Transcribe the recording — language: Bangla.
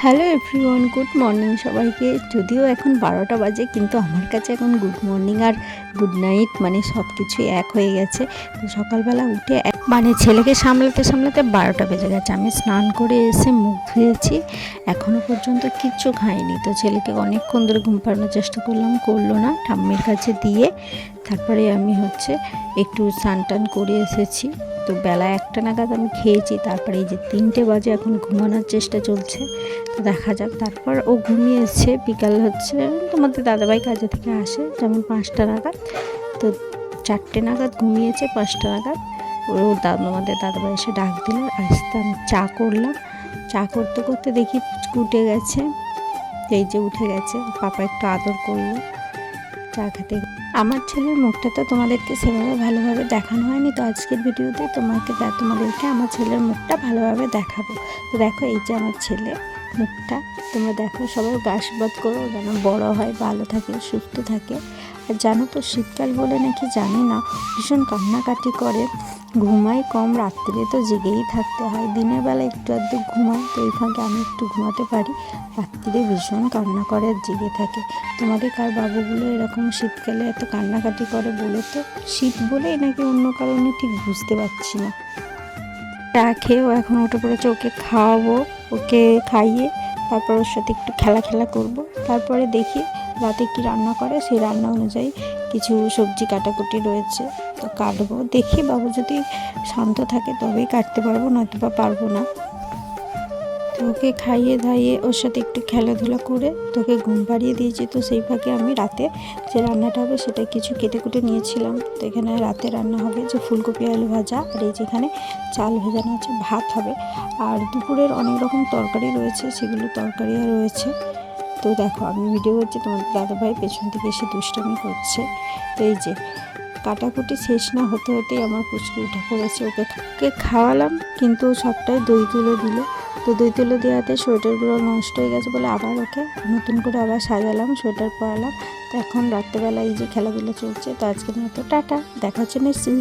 হ্যালো এভরিওয়ান, গুড মর্নিং সবাইকে। যদিও এখন 12টা বাজে, কিন্তু আমার কাছে এখন গুড মর্নিং আর গুড নাইট মানে সব কিছুই এক হয়ে গেছে। তো সকালবেলা উঠে মানে ছেলেকে সামলাতে সামলাতে 12টা বেজে গেছে। আমি স্নান করে এসে মুখ ধুয়েছি, এখনও পর্যন্ত কিচ্ছু খাইনি। তো ছেলেকে অনেকক্ষণ ধরে ঘুম পাড়ানোর চেষ্টা করলাম, করলো না। ঠাম্মির কাছে দিয়ে তারপরে আমি একটু স্নান টান করে এসেছি। তো বেলা 1টা নাগাদ আমি খেয়েছি। তারপরে এই যে 3টে বাজে, এখন ঘুমানোর চেষ্টা চলছে। তো দেখা যাক। তারপর ও ঘুমিয়েছে। বিকাল তোমাদের দাদাভাই কাজে থেকে আসে যেমন 5টা নাগাদ। তো 4টে নাগাদ ঘুমিয়েছে, 5টা নাগাদ আমাদের দাদাভাই এসে ডাক দিল। আসতে আমি চা করলাম। চা করতে করতে দেখি উঠে গেছে। এই যে উঠে গেছে, পাপা একটু আদর করলো চা খেতে। আমার ছেলের মুখটা তো তোমাদেরকে সেভাবে ভালোভাবে দেখানো হয়নি, তো আজকের ভিডিওতে তোমাদেরকে আমার ছেলের মুখটা ভালোভাবে দেখাবো। তো দেখো, এই যে আমার ছেলে মুখটা তোমরা দেখো। সবাই আশীর্বাদ করো যেন বড় হয়, ভালো থাকে, সুস্থ থাকে। আর জানো তো, শীতকাল বলে নাকি জানি না ভীষণ কান্নাকাটি করে, ঘুমায় কম, রাত্রে তো জেগেই থাকতে হয়। দিনের বেলা একটু আধটু ঘুমায়, তো এই ফাঁকে আমি একটু ঘুমাতে পারি। রাত্রে ভীষণ কান্না করে আর জেগে থাকে। তোমাদের কার বাবুগুলো এরকম শীতকালে এত কান্নাকাটি করে বলে তো? শীত বলেই নাকি অন্য কারণে ঠিক বুঝতে পারছি না। চা খেয়েও এখন উঠে পড়েছে। ওকে খাওয়াবো, ওকে খাইয়ে তারপর ওর সাথে একটু খেলা করব। তারপরে দেখি রাতে কি রান্না করে, সেই রান্না অনুযায়ী কিছু সবজি কাটাকুটি রয়েছে, তো কাটবো। দেখি বাবু যদি শান্ত থাকে তবেই কাটতে পারবো, নয়তো বা পারবো না। তো ওকে খাইয়ে দাইয়ে ওর সাথে একটু খেলাধুলা করে তোকে ঘুম পাড়িয়ে দিয়েছি। তো সেই ফাঁকে আমি রাতে যে রান্নাটা হবে সেটা কিছু কেটে কুটে নিয়েছিলাম। তো এখানে রাতে রান্না হবে যে ফুলকপি আলু ভাজা, আর এই যেখানে চাল ভেজানো আছে, ভাত হবে। আর দুপুরের অনেক রকম তরকারি রয়েছে, সেগুলো তরকারিও রয়েছে। তো দেখো, আমি ভিডিও করছি, তোমাদের দাদাভাই পেছন থেকে এসে দুষ্টামি করছে। তো এই যে কাটাকুটি শেষ না হতে হতেই আমার পুচকি উঠে পড়েছে। ওকে খাওয়ালাম, কিন্তু সবটাই দই তুলো দিল। তো দই তুলো দেওয়াতে সোয়েটারগুলো নষ্ট হয়ে গেছে বলে আবার ওকে নতুন করে আবার সাজালাম, সোয়েটার পরালাম। তো এখন রাত্রেবেলা এই যে খেলাধুলা চলছে। তো আজকের মতো টাটা, দেখা হচ্ছে নেক্সট ভিডিও।